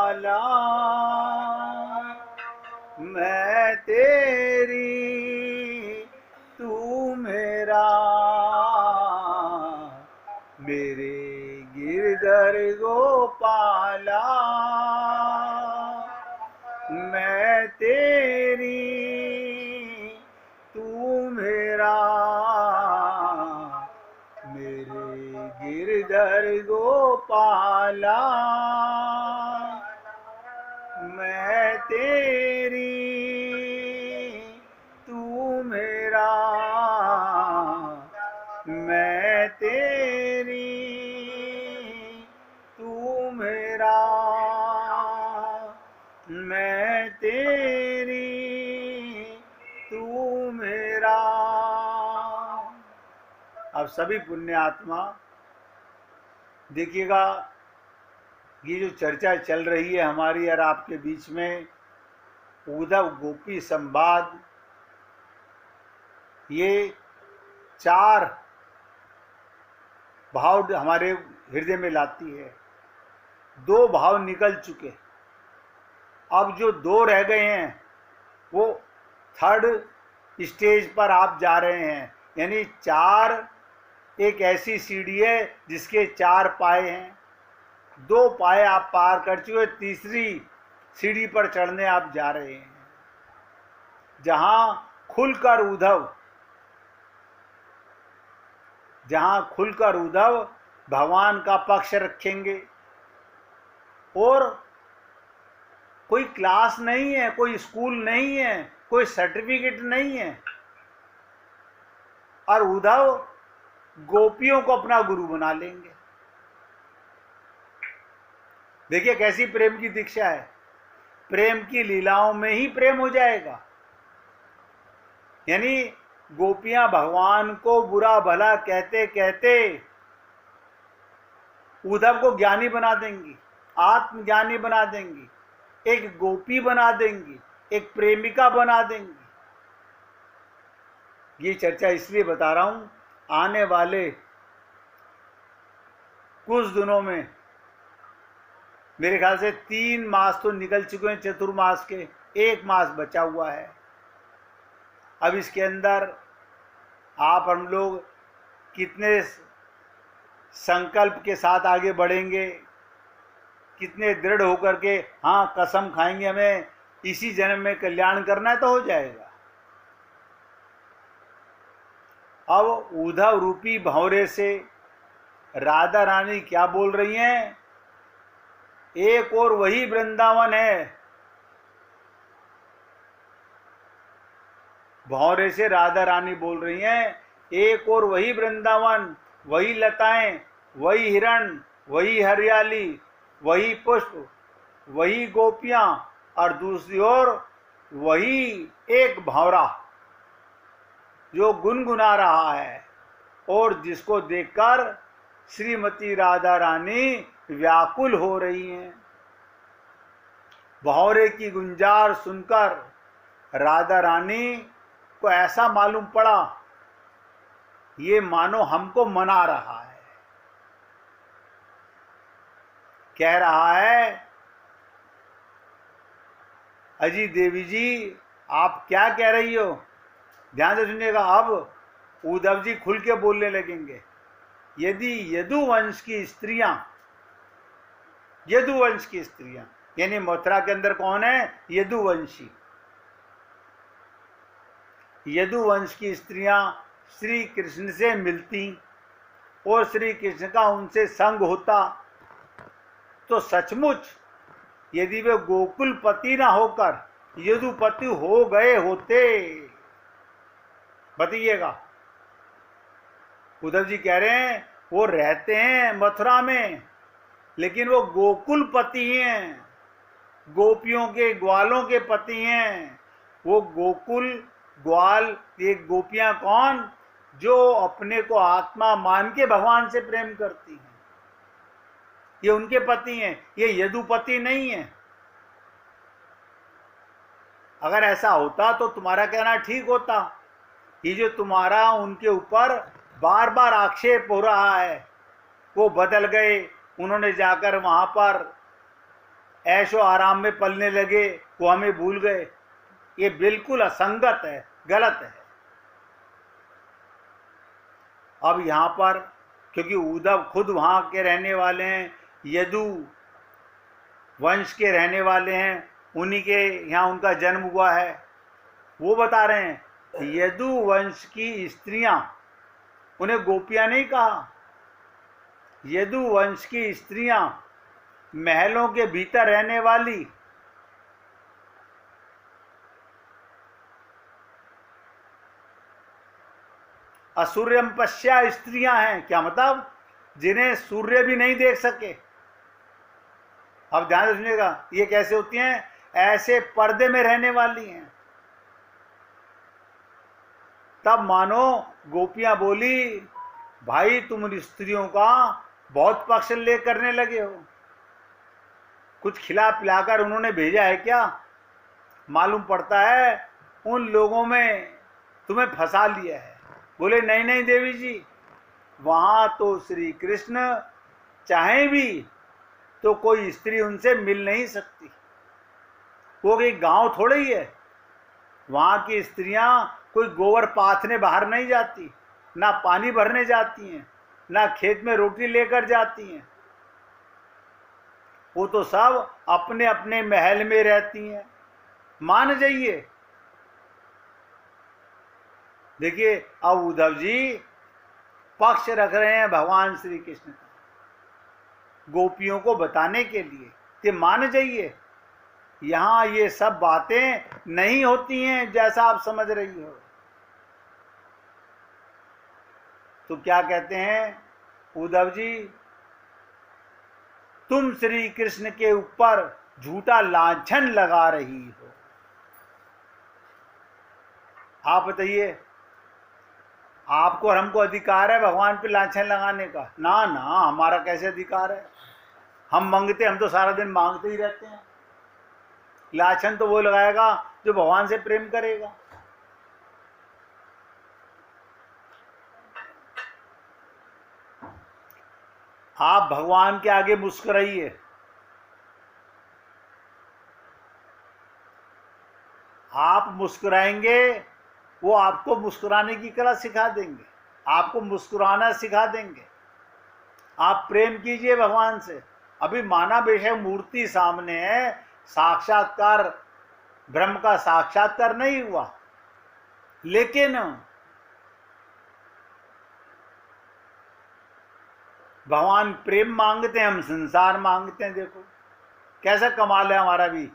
पाला, मैं तेरी तू मेरा, मेरे गिरधर गोपाला, मैं तेरी तू मेरा, मेरे गिरधर गोपाला, मैं तेरी तू मेरा, मैं तेरी तू मेरा, मैं तेरी तू मेरा। अब सभी पुण्य आत्मा देखिएगा, ये जो चर्चा चल रही है हमारी और आपके बीच में, उद्धव गोपी संवाद, ये 4 भाव हमारे हृदय में लाती है। 2 भाव निकल चुके, अब जो 2 रह गए हैं वो 3rd स्टेज पर आप जा रहे हैं। यानी 4 एक ऐसी सीढ़ी है जिसके 4 पाए हैं, 2 पाए आप पार कर चुके, तीसरी सीढ़ी पर चढ़ने आप जा रहे हैं, जहां खुलकर उद्धव भगवान का पक्ष रखेंगे। और कोई क्लास नहीं है, कोई स्कूल नहीं है, कोई सर्टिफिकेट नहीं है, और उद्धव गोपियों को अपना गुरु बना लेंगे। देखिए कैसी प्रेम की दीक्षा है, प्रेम की लीलाओं में ही प्रेम हो जाएगा। यानी गोपियां भगवान को बुरा भला कहते कहते उद्धव को ज्ञानी बना देंगी, आत्मज्ञानी बना देंगी, एक गोपी बना देंगी, एक प्रेमिका बना देंगी। ये चर्चा इसलिए बता रहा हूं, आने वाले कुछ दिनों में, मेरे ख्याल से 3 मास तो निकल चुके हैं चतुर्मास के, 1 मास बचा हुआ है। अब इसके अंदर आप हम लोग कितने संकल्प के साथ आगे बढ़ेंगे, कितने दृढ़ होकर के हाँ कसम खाएंगे हमें इसी जन्म में कल्याण करना है, तो हो जाएगा। अब उद्धव रूपी भंवरे से राधा रानी क्या बोल रही हैं? एक और वही वृंदावन है। भंवरे से राधा रानी बोल रही हैं, एक और वही वृंदावन, वही लताएं, वही हिरण, वही हरियाली, वही पुष्प, वही गोपियां, और दूसरी ओर वही एक भंवरा जो गुनगुना रहा है, और जिसको देखकर श्रीमती राधा रानी व्याकुल हो रही हैं। भंवरे की गुंजार सुनकर राधा रानी को ऐसा मालूम पड़ा, ये मानो हमको मना रहा है, कह रहा है अजी देवी जी आप क्या कह रही हो? ध्यान से सुनिएगा। अब उद्धव जी खुल के बोलने लगेंगे। यदि यदुवंश की स्त्रियां, यदुवंश की स्त्रियां यानी मथुरा के अंदर कौन है? यदुवंशी। यदुवंश की स्त्रियां श्री कृष्ण से मिलती और श्री कृष्ण का उनसे संग होता, तो सचमुच यदि वे गोकुलपति ना होकर यदुपति हो गए होते, बताइएगा। उद्धव जी कह रहे हैं वो रहते हैं मथुरा में, लेकिन वो गोकुलपति हैं, गोपियों के ग्वालों के पति हैं। वो गोकुल ग्वाल, ये गोपियां कौन? जो अपने को आत्मा मान के भगवान से प्रेम करती हैं, ये उनके पति हैं, ये यदुपति नहीं है। अगर ऐसा होता तो तुम्हारा कहना ठीक होता। ये जो तुम्हारा उनके ऊपर बार बार आक्षेप हो रहा है, वो बदल गए, उन्होंने जाकर वहां पर ऐशो आराम में पलने लगे, वो हमें भूल गए। ये बिल्कुल असंगत है, गलत है। अब यहाँ पर क्योंकि उद्धव खुद वहाँ के रहने वाले हैं, यदु वंश के रहने वाले हैं, उन्हीं के यहाँ उनका जन्म हुआ है, वो बता रहे हैं यदु वंश की स्त्रियां, उन्हें गोपियां नहीं कहा, यदु वंश की स्त्रियां महलों के भीतर रहने वाली असूर्यम पश्या स्त्रियां हैं। क्या मतलब? जिन्हें सूर्य भी नहीं देख सके। अब ध्यान से सुनिएगा, ये कैसे होती हैं? ऐसे पर्दे में रहने वाली हैं। तब मानो गोपियां बोली, भाई तुम स्त्रियों का बहुत पक्ष ले करने लगे हो, कुछ खिला पिलाकर उन्होंने भेजा है क्या? मालूम पड़ता है उन लोगों में तुम्हें फंसा लिया है। बोले नहीं नहीं देवी जी, वहां तो श्री कृष्ण चाहे भी तो कोई स्त्री उनसे मिल नहीं सकती। वो एक गांव थोड़े ही है, वहां की स्त्रियां कोई गोबर पाथने बाहर नहीं जाती, ना पानी भरने जाती हैं, ना खेत में रोटी लेकर जाती हैं। वो तो सब अपने अपने महल में रहती हैं। मान जाइए। देखिए अब उद्धव जी पक्ष रख रहे हैं भगवान श्री कृष्ण का, गोपियों को बताने के लिए कि मान जाइए, यहां ये सब बातें नहीं होती हैं जैसा आप समझ रही हो। तो क्या कहते हैं उद्धव जी, तुम श्री कृष्ण के ऊपर झूठा लांछन लगा रही हो। आप बताइए, आपको और हमको अधिकार है भगवान पे लांछन लगाने का? ना ना, हमारा कैसे अधिकार है? हम मांगते, हम तो सारा दिन मांगते ही रहते हैं। लांछन तो वो लगाएगा जो भगवान से प्रेम करेगा। आप भगवान के आगे मुस्कुराइए, आप मुस्कुराएंगे, वो आपको मुस्कुराने की कला सिखा देंगे, आपको मुस्कुराना सिखा देंगे। आप प्रेम कीजिए भगवान से। अभी माना बेशक मूर्ति सामने है, साक्षात्कार, ब्रह्म का साक्षात्कार नहीं हुआ, लेकिन भगवान प्रेम मांगते हैं, हम संसार मांगते हैं। देखो कैसा कमाल है हमारा भी।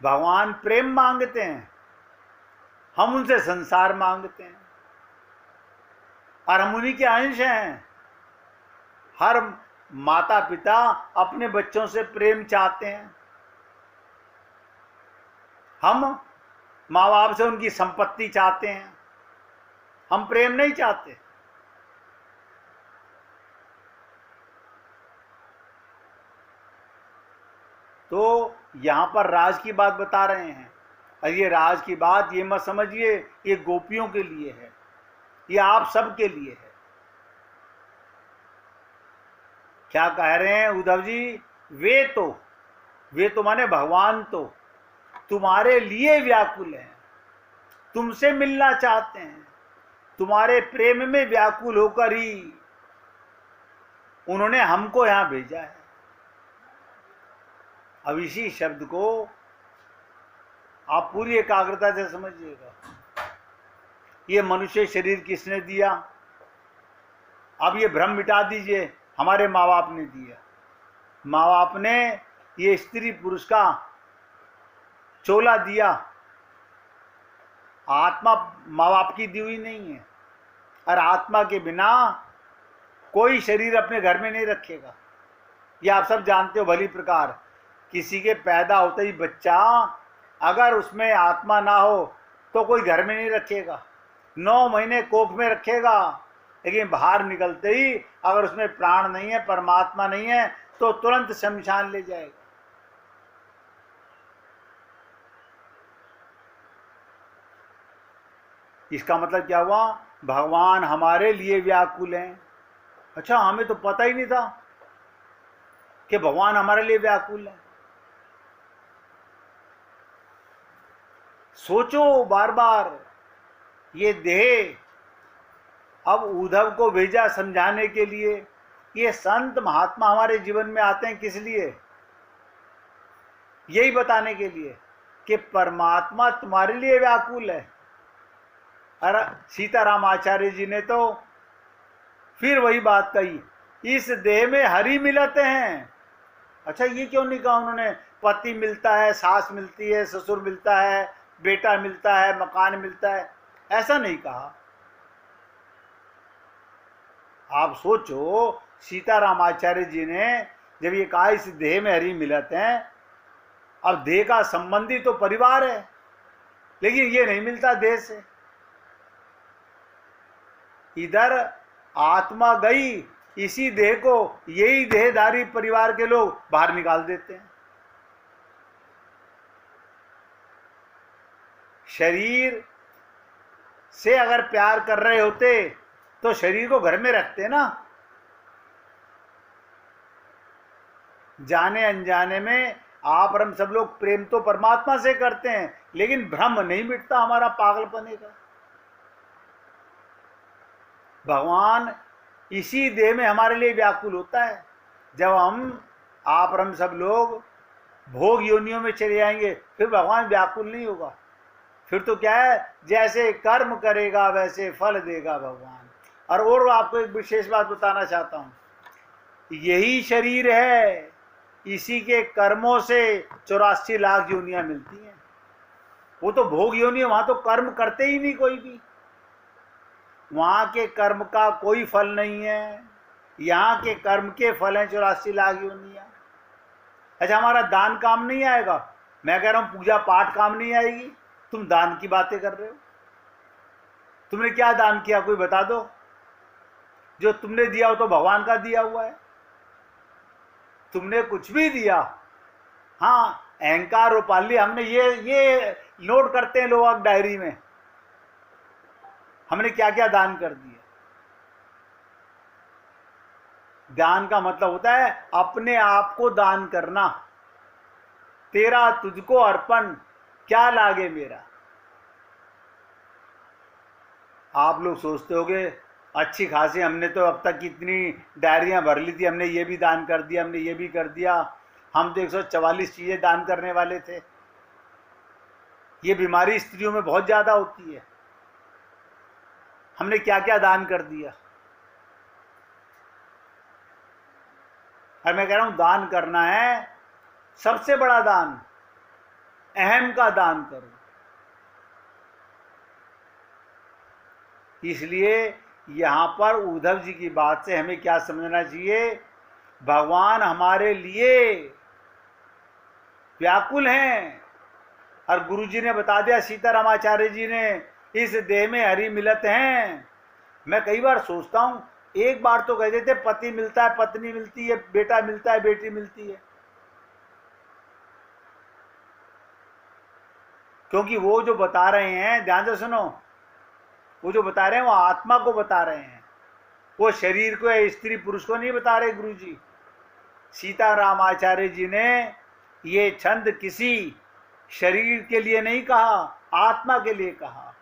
भगवान प्रेम मांगते हैं, हम उनसे संसार मांगते हैं, और हम उन्हीं के अंश हैं। हर माता पिता अपने बच्चों से प्रेम चाहते हैं। हम माँ बाप से उनकी संपत्ति चाहते हैं, हम प्रेम नहीं चाहते। तो यहां पर राज की बात बता रहे हैं, और ये राज की बात ये मत समझिए ये गोपियों के लिए है, ये आप सब के लिए है। क्या कह रहे हैं उद्धव जी? वे तो माने भगवान तो तुम्हारे लिए व्याकुल हैं, तुमसे मिलना चाहते हैं, तुम्हारे प्रेम में व्याकुल होकर ही उन्होंने हमको यहां भेजा है। अब इसी शब्द को आप पूरी एकाग्रता से समझिएगा। ये मनुष्य शरीर किसने दिया? अब ये भ्रम मिटा दीजिए, हमारे माँ बाप ने दिया। माँ बाप ने ये स्त्री पुरुष का चोला दिया, आत्मा माँ बाप की दी हुई नहीं है, और आत्मा के बिना कोई शरीर अपने घर में नहीं रखेगा। ये आप सब जानते हो भली प्रकार। किसी के पैदा होते ही बच्चा, अगर उसमें आत्मा ना हो तो कोई घर में नहीं रखेगा, 9 महीने कोख में रखेगा, लेकिन बाहर निकलते ही अगर उसमें प्राण नहीं है, परमात्मा नहीं है, तो तुरंत शमशान ले जाएगा। इसका मतलब क्या हुआ? भगवान हमारे लिए व्याकुल हैं। अच्छा, हमें तो पता ही नहीं था कि भगवान हमारे लिए व्याकुल है। सोचो बार बार। ये देह अब उद्धव को भेजा समझाने के लिए। ये संत महात्मा हमारे जीवन में आते हैं किस लिए? यही बताने के लिए कि परमात्मा तुम्हारे लिए व्याकुल है। अरे सीताराम आचार्य जी ने तो फिर वही बात कही, इस देह में हरि मिलते हैं। अच्छा, ये क्यों नहीं कहा उन्होंने पति मिलता है, सास मिलती है, ससुर मिलता है, बेटा मिलता है, मकान मिलता है? ऐसा नहीं कहा। आप सोचो, सीताराम आचार्य जी ने जब ये कहा इस देह में हरि मिलते हैं, अब देह का संबंधी तो परिवार है, लेकिन ये नहीं मिलता देह से। इधर आत्मा गई, इसी देह को यही देहधारी परिवार के लोग बाहर निकाल देते हैं। शरीर से अगर प्यार कर रहे होते तो शरीर को घर में रखते ना। जाने अनजाने में आप और हम सब लोग प्रेम तो परमात्मा से करते हैं, लेकिन भ्रम नहीं मिटता हमारा पागलपने का। भगवान इसी देह में हमारे लिए व्याकुल होता है। जब हम आप और हम सब लोग भोग योनियों में चले जाएंगे, फिर भगवान व्याकुल नहीं होगा। फिर तो क्या है, जैसे कर्म करेगा वैसे फल देगा भगवान। और आपको एक विशेष बात बताना चाहता हूं, यही शरीर है, इसी के कर्मों से 84 लाख योनियां मिलती हैं। वो तो भोग योनि है, वहां तो कर्म करते ही नहीं कोई भी, वहां के कर्म का कोई फल नहीं है। यहाँ के कर्म के फल हैं 84 लाख योनियां। अच्छा, हमारा दान काम नहीं आएगा? मैं कह रहा हूं पूजा पाठ काम नहीं आएगी। तुम दान की बातें कर रहे हो। तुमने क्या दान किया, कोई बता दो। जो तुमने दिया हो तो भगवान का दिया हुआ है। तुमने कुछ भी दिया, हाँ अहंकार उपाली हमने ये नोट करते हैं लोग डायरी में, हमने क्या क्या दान कर दिया। दान का मतलब होता है अपने आप को दान करना। तेरा तुझको अर्पण, क्या लागे मेरा। आप लोग सोचते होंगे अच्छी खासी हमने तो अब तक इतनी डायरियां भर ली थी, हमने ये भी दान कर दिया, हमने ये भी कर दिया। हम तो 144 चीजें दान करने वाले थे। ये बीमारी स्त्रियों में बहुत ज्यादा होती है। हमने क्या क्या दान कर दिया। और मैं कह रहा हूं दान करना है, सबसे बड़ा दान अहम का दान करो। इसलिए यहां पर उद्धव जी की बात से हमें क्या समझना चाहिए, भगवान हमारे लिए व्याकुल हैं। और गुरु जी ने बता दिया, सीतारामाचार्य जी ने, इस देह में हरि मिलत हैं। मैं कई बार सोचता हूं, एक बार तो कहते थे पति मिलता है, पत्नी मिलती है, बेटा मिलता है, बेटी मिलती है। क्योंकि वो जो बता रहे हैं, ध्यान से सुनो, वो जो बता रहे हैं वो आत्मा को बता रहे हैं, वो शरीर को या स्त्री पुरुष को नहीं बता रहे गुरु जी। सीताराम आचार्य जी ने ये छंद किसी शरीर के लिए नहीं कहा, आत्मा के लिए कहा।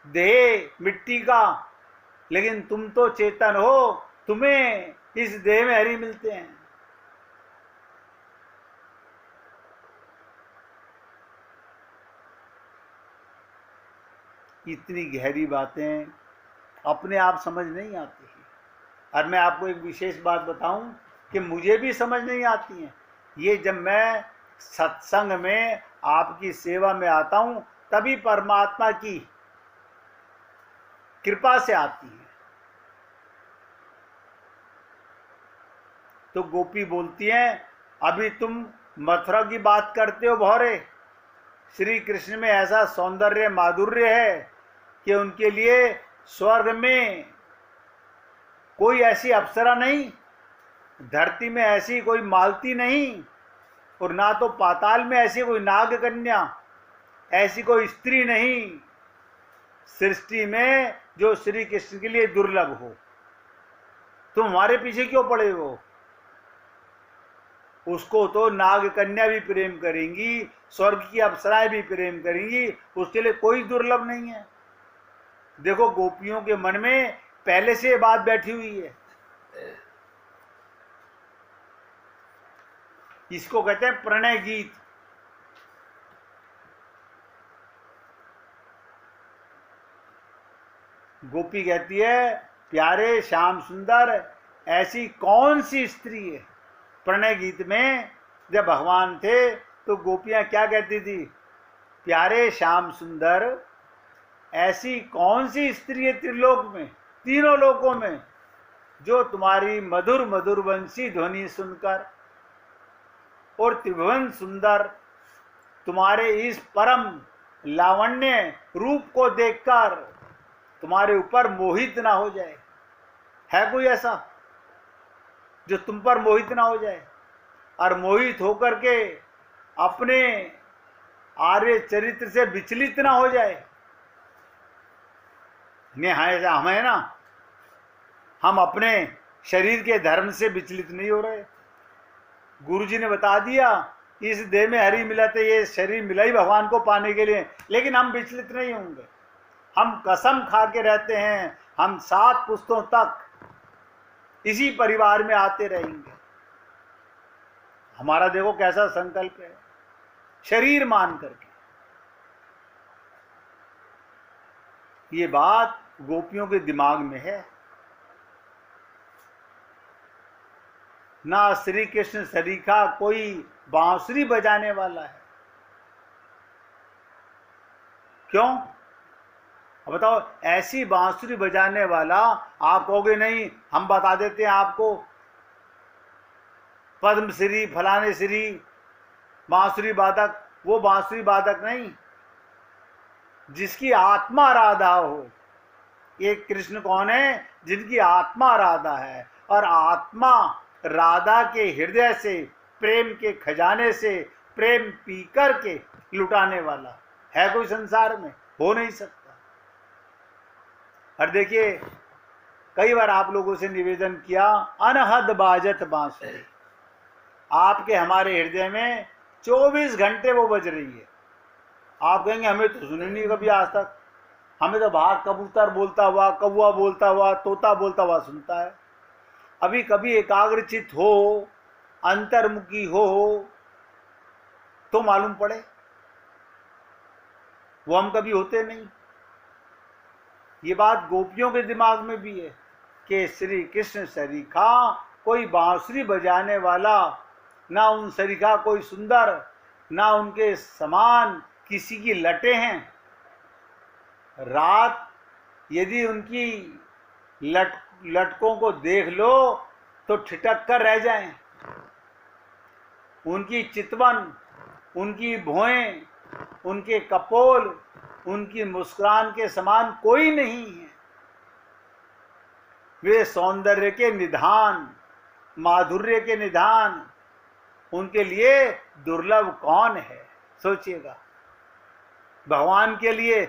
देह मिट्टी का, लेकिन तुम तो चेतन हो, तुम्हें इस देह में हरि मिलते हैं। इतनी गहरी बातें अपने आप समझ नहीं आती है। और मैं आपको एक विशेष बात बताऊं कि मुझे भी समझ नहीं आती है। ये जब मैं सत्संग में आपकी सेवा में आता हूं, तभी परमात्मा की कृपा से आती है। तो गोपी बोलती हैं, अभी तुम मथुरा की बात करते हो भौरे, श्री कृष्ण में ऐसा सौंदर्य माधुर्य है कि उनके लिए स्वर्ग में कोई ऐसी अप्सरा नहीं, धरती में ऐसी कोई मालती नहीं, और ना तो पाताल में ऐसी कोई नाग कन्या, ऐसी कोई स्त्री नहीं सृष्टि में जो श्री कृष्ण के लिए दुर्लभ हो। तुम हमारे पीछे क्यों पड़े हो? उसको तो नाग कन्या भी प्रेम करेंगी, स्वर्ग की अप्सराएं भी प्रेम करेंगी, उसके लिए कोई दुर्लभ नहीं है। देखो गोपियों के मन में पहले से ये बात बैठी हुई है। इसको कहते हैं प्रणय गीत। गोपी कहती है, प्यारे श्याम सुंदर ऐसी कौन सी स्त्री है। प्रणय गीत में जब भगवान थे तो गोपियां क्या कहती थी, प्यारे श्याम सुंदर ऐसी कौन सी स्त्री है त्रिलोक में, तीनों लोकों में, जो तुम्हारी मधुर मधुर वंशी ध्वनि सुनकर और त्रिभुवन सुंदर तुम्हारे इस परम लावण्य रूप को देखकर तुम्हारे ऊपर मोहित ना हो जाए। है कोई ऐसा जो तुम पर मोहित ना हो जाए और मोहित होकर के अपने आर्य चरित्र से विचलित ना हो जाए? नहीं, ऐसा हम है ना, हम अपने शरीर के धर्म से विचलित नहीं हो रहे। गुरुजी ने बता दिया इस देह में हरि मिला, तो ये शरीर मिला ही भगवान को पाने के लिए, लेकिन हम विचलित नहीं होंगे। हम कसम खा के रहते हैं, हम 7 पुस्तों तक इसी परिवार में आते रहेंगे। हमारा देखो कैसा संकल्प है, शरीर मान करके। ये बात गोपियों के दिमाग में है। ना श्री कृष्ण सरीखा कोई बांसुरी बजाने वाला है। क्यों? अब बताओ, ऐसी बांसुरी बजाने वाला, आप कहोगे नहीं हम बता देते हैं आपको, पद्मश्री फलाने श्री बांसुरी वादक, वो बांसुरी वादक नहीं, जिसकी आत्मा राधा हो। एक कृष्ण कौन है? जिनकी आत्मा राधा है, और आत्मा राधा के हृदय से, प्रेम के खजाने से प्रेम पी कर के लुटाने वाला है कोई संसार में? हो नहीं सकता। और देखिए, कई बार आप लोगों से निवेदन किया, अनहद बाजत बांसुरी, आपके हमारे हृदय में 24 घंटे वो बज रही है। आप कहेंगे हमें तो सुनी नहीं कभी आज तक, हमें तो बाहर कबूतर बोलता हुआ, कौवा बोलता हुआ, तोता बोलता हुआ सुनता है। अभी कभी एकाग्रचित हो, अंतर्मुखी हो तो मालूम पड़े, वो हम कभी होते नहीं। ये बात गोपियों के दिमाग में भी है कि श्री कृष्ण सरीखा कोई बांसुरी बजाने वाला, ना उन सरीखा कोई सुंदर, ना उनके समान किसी की लटें हैं। रात यदि उनकी लटकों को देख लो तो ठिठक कर रह जाएं। उनकी चितवन, उनकी भौएं, उनके कपोल, उनकी मुस्कान के समान कोई नहीं है। वे सौंदर्य के निधान, माधुर्य के निधान, उनके लिए दुर्लभ कौन है? सोचिएगा। भगवान के लिए,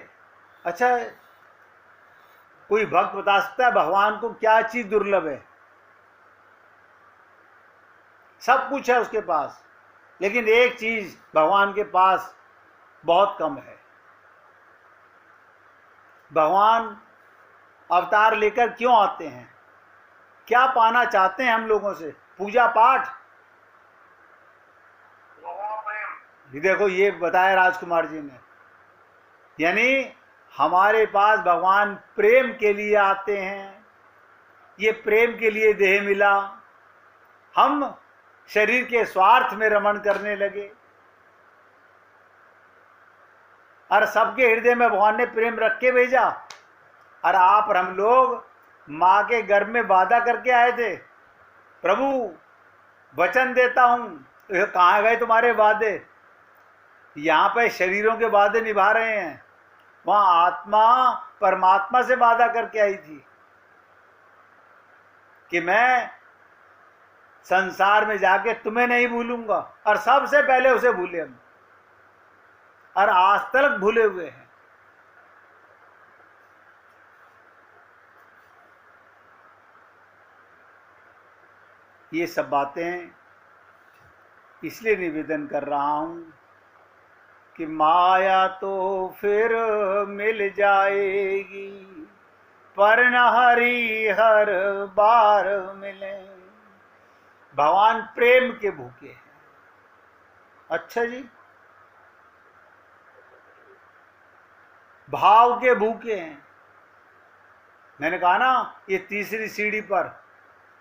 अच्छा कोई भक्त बता सकता है भगवान को क्या चीज दुर्लभ है? सब कुछ है उसके पास, लेकिन एक चीज भगवान के पास बहुत कम है। भगवान अवतार लेकर क्यों आते हैं? क्या पाना चाहते हैं हम लोगों से? पूजा पाठ? ये देखो, ये बताया राजकुमार जी ने, यानी हमारे पास भगवान प्रेम के लिए आते हैं। ये प्रेम के लिए देह मिला, हम शरीर के स्वार्थ में रमण करने लगे, और सबके हृदय में भगवान ने प्रेम रख के भेजा। और आप और हम लोग माँ के गर्भ में वादा करके आए थे, प्रभु वचन देता हूं, तो कहाँ गए तुम्हारे वादे? यहाँ पे शरीरों के वादे निभा रहे हैं, वहां आत्मा परमात्मा से वादा करके आई थी कि मैं संसार में जाके तुम्हें नहीं भूलूंगा, और सबसे पहले उसे भूले हम, और आज तक भूले हुए हैं। ये सब बातें इसलिए निवेदन कर रहा हूं कि माया तो फिर मिल जाएगी, पर न हरि हर बार मिले। भगवान प्रेम के भूखे हैं। अच्छा जी, भाव के भूखे हैं। मैंने कहा ना, ये तीसरी सीढ़ी पर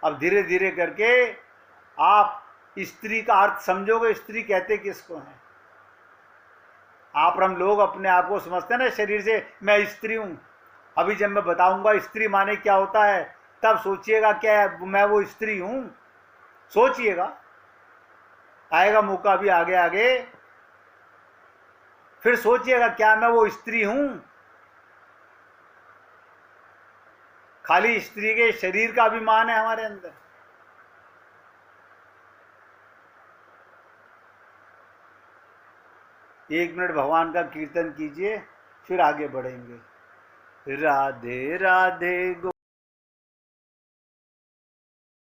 अब धीरे धीरे करके आप स्त्री का अर्थ समझोगे। स्त्री कहते किसको हैं? आप और हम लोग अपने आप को समझते हैं ना शरीर से, मैं स्त्री हूं। अभी जब मैं बताऊंगा स्त्री माने क्या होता है, तब सोचिएगा क्या मैं वो स्त्री हूं। सोचिएगा, आएगा मौका भी आगे आगे, फिर सोचिएगा क्या मैं वो स्त्री हूं। खाली स्त्री के शरीर का अभिमान है हमारे अंदर। एक मिनट भगवान का कीर्तन कीजिए, फिर आगे बढ़ेंगे। राधे राधे।